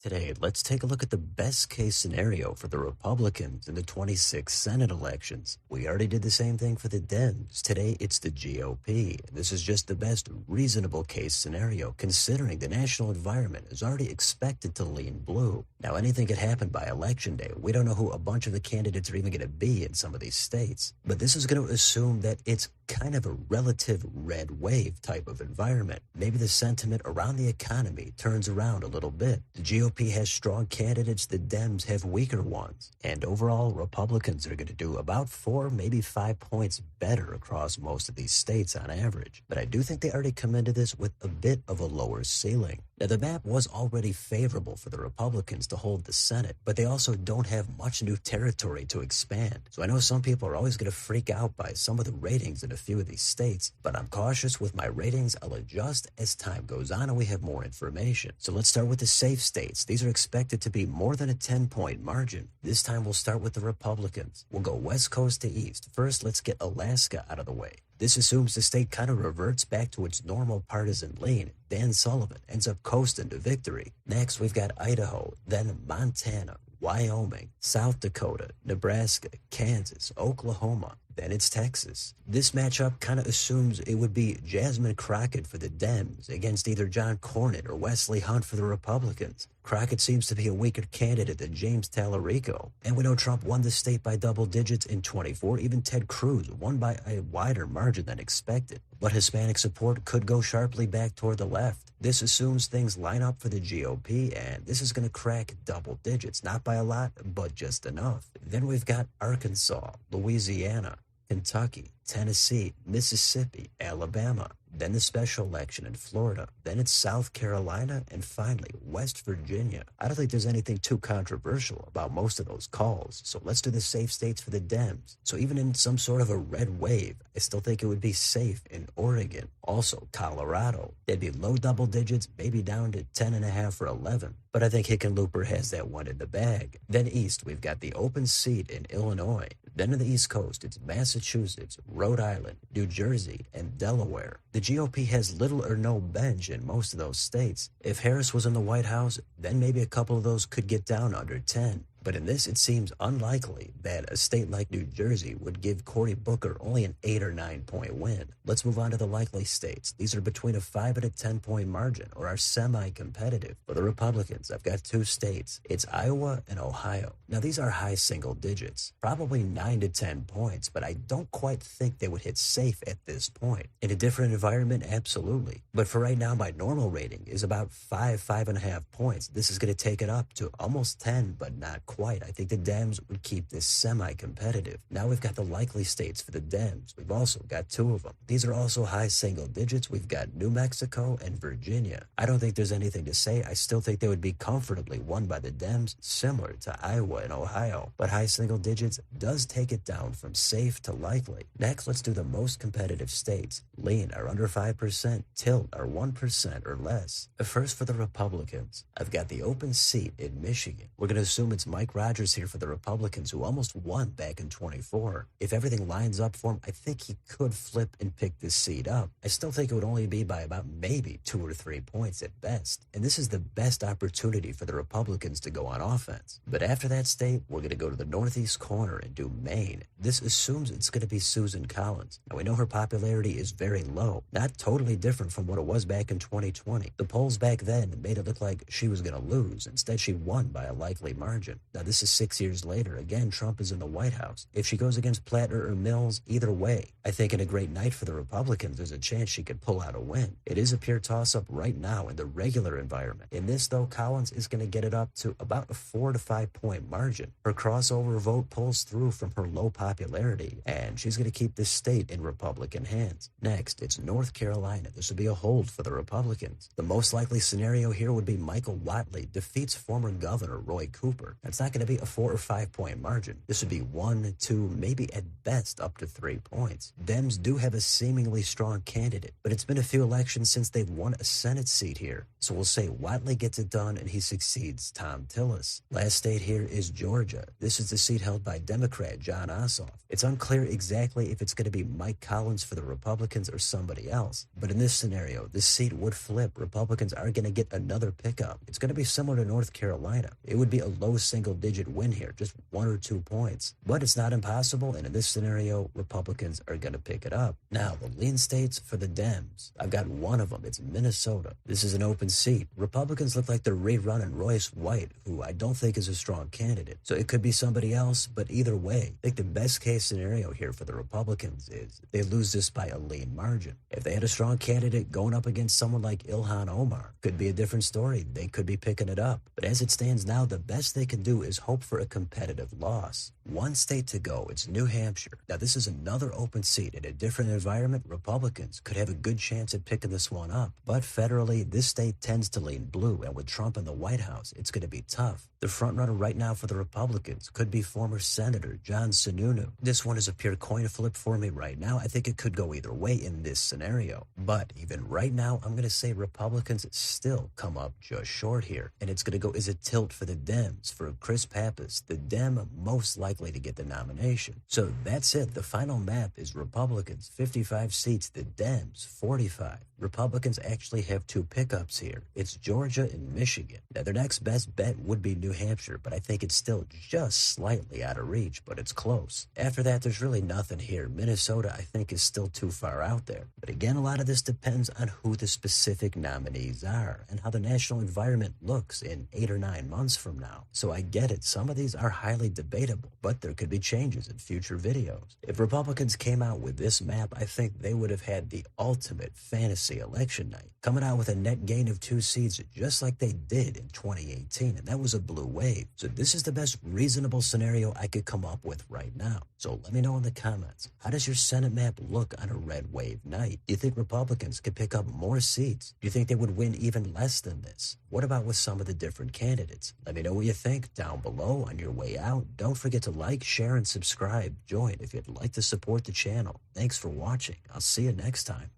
Today, let's take a look at the best case scenario for the Republicans in the 26 Senate elections. We already did the same thing for the Dems. Today, it's the GOP. This is just the best reasonable case scenario, considering the national environment is already expected to lean blue. Now, anything could happen by election day. We don't know who a bunch of the candidates are even going to be in some of these states. But this is going to assume that it's kind of a relative red wave type of environment. Maybe the sentiment around the economy turns around a little bit. The GOP has strong candidates, the Dems have weaker ones. And overall, Republicans are going to do about 4, maybe 5 points better across most of these states on average. But I do think they already come into this with a bit of a lower ceiling. Now, the map was already favorable for the Republicans to hold the Senate, but they also don't have much new territory to expand. So I know some people are always going to freak out by some of the ratings in a few of these states, but I'm cautious with my ratings. I'll adjust as time goes on and we have more information. So let's start with the safe states. These are expected to be more than a 10-point margin. This time we'll start with the Republicans. We'll go west coast to east. First, let's get Alaska out of the way. This assumes the state kind of reverts back to its normal partisan lean. Dan Sullivan ends up coasting to victory. Next, we've got Idaho, then Montana, Wyoming, South Dakota, Nebraska, Kansas, Oklahoma. Then it's Texas. This matchup kind of assumes it would be Jasmine Crockett for the Dems against either John Cornyn or Wesley Hunt for the Republicans. Crockett seems to be a weaker candidate than James Tallarico. And we know Trump won the state by double digits in 24. Even Ted Cruz won by a wider margin than expected. But Hispanic support could go sharply back toward the left. This assumes things line up for the GOP, and this is going to crack double digits. Not by a lot, but just enough. Then we've got Arkansas, Louisiana, Kentucky, Tennessee, Mississippi, Alabama, then the special election in Florida, then it's South Carolina, and finally West Virginia. I don't think there's anything too controversial about most of those calls, so let's do the safe states for the Dems. So even in some sort of a red wave, I still think it would be safe in Oregon. Also, Colorado. They'd be low double digits, maybe down to 10.5 or 11. But I think Hickenlooper has that one in the bag. Then east, we've got the open seat in Illinois. Then on the East Coast, it's Massachusetts, Rhode Island, New Jersey, and Delaware. The GOP has little or no bench in most of those states. If Harris was in the White House, then maybe a couple of those could get down under 10. But in this, it seems unlikely that a state like New Jersey would give Cory Booker only an 8 or 9 point win. Let's move on to the likely states. These are between a 5 and a 10-point margin, or are semi-competitive. For the Republicans, I've got 2 states. It's Iowa and Ohio. Now, these are high single digits, probably 9 to 10 points, but I don't quite think they would hit safe at this point. In a different environment, absolutely. But for right now, my normal rating is about 5.5 points. This is going to take it up to almost 10, but not quite. I think the Dems would keep this semi-competitive. Now we've got the likely states for the Dems. We've also got 2 of them. These are also high single digits. We've got New Mexico and Virginia. I don't think there's anything to say. I still think they would be comfortably won by the Dems, similar to Iowa and Ohio. But high single digits does take it down from safe to likely. Next, let's do the most competitive states. Lean are under 5%. Tilt are 1% or less. First for the Republicans, I've got the open seat in Michigan. We're going to assume it's Mike Rogers here for the Republicans, who almost won back in 24. If everything lines up for him, I think he could flip and pick this seat up. I still think it would only be by about maybe 2 or 3 points at best. And this is the best opportunity for the Republicans to go on offense. But after that state, we're going to go to the northeast corner and do Maine. This assumes it's going to be Susan Collins. Now, we know her popularity is very low, not totally different from what it was back in 2020. The polls back then made it look like she was going to lose. Instead, she won by a likely margin. Now, this is 6 years later. Again, Trump is in the White House. If she goes against Plattner or Mills, either way, I think in a great night for the Republicans, there's a chance she could pull out a win. It is a pure toss-up right now in the regular environment. In this, though, Collins is going to get it up to about a 4 to 5 point margin. Her crossover vote pulls through from her low popularity, and she's going to keep this state in Republican hands. Next, it's North Carolina. This would be a hold for the Republicans. The most likely scenario here would be Michael Whatley defeats former Governor Roy Cooper. That's it's not going to be a 4 or 5 point margin. This would be 1, 2, maybe at best up to 3 points. Dems do have a seemingly strong candidate, but it's been a few elections since they've won a Senate seat here. So we'll say Whatley gets it done and he succeeds Tom Tillis. Last state here is Georgia. This is the seat held by Democrat Jon Ossoff. It's unclear exactly if it's going to be Mike Collins for the Republicans or somebody else. But in this scenario, this seat would flip. Republicans are going to get another pickup. It's going to be similar to North Carolina. It would be a low single-digit win here, just 1 or 2 points. But it's not impossible, and in this scenario, Republicans are going to pick it up. Now, the lean states for the Dems. I've got one of them. It's Minnesota. This is an open seat. Republicans look like they're rerunning Royce White, who I don't think is a strong candidate. So it could be somebody else, but either way, I think the best case scenario here for the Republicans is they lose this by a lean margin. If they had a strong candidate going up against someone like Ilhan Omar, could be a different story. They could be picking it up. But as it stands now, the best they can do is hope for a competitive loss. One state to go. It's New Hampshire. Now, this is another open seat. In a different environment, Republicans could have a good chance at picking this one up. But federally, this state tends to lean blue, and with Trump in the White House, it's going to be tough. The frontrunner right now for the Republicans could be former Senator John Sununu. This one is a pure coin flip for me right now. I think it could go either way in this scenario. But even right now, I'm going to say Republicans still come up just short here. And it's going to go as a tilt for the Dems, for Chris Pappas, the Dem most likely to get the nomination. So that's it. The final map is Republicans, 55 seats, the Dems, 45. Republicans actually have 2 pickups here. It's Georgia and Michigan. Now, their next best bet would be New Hampshire, but I think it's still just slightly out of reach, but it's close. After that, there's really nothing here. Minnesota, I think, is still too far out there. But again, a lot of this depends on who the specific nominees are and how the national environment looks in 8 or 9 months from now. So I get it. Some of these are highly debatable, but there could be changes in future videos. If Republicans came out with this map, I think they would have had the ultimate fantasy election night, coming out with a net gain of 2 seats just like they did in 2018, and that was a blue wave. So this is the best reasonable scenario I could come up with right now. So let me know in the comments, how does your Senate map look on a red wave night? Do you think Republicans could pick up more seats? Do you think they would win even less than this? What about with some of the different candidates? Let me know what you think down below on your way out. Don't forget to like, share, and subscribe. Join if you'd like to support the channel. Thanks for watching. I'll see you next time.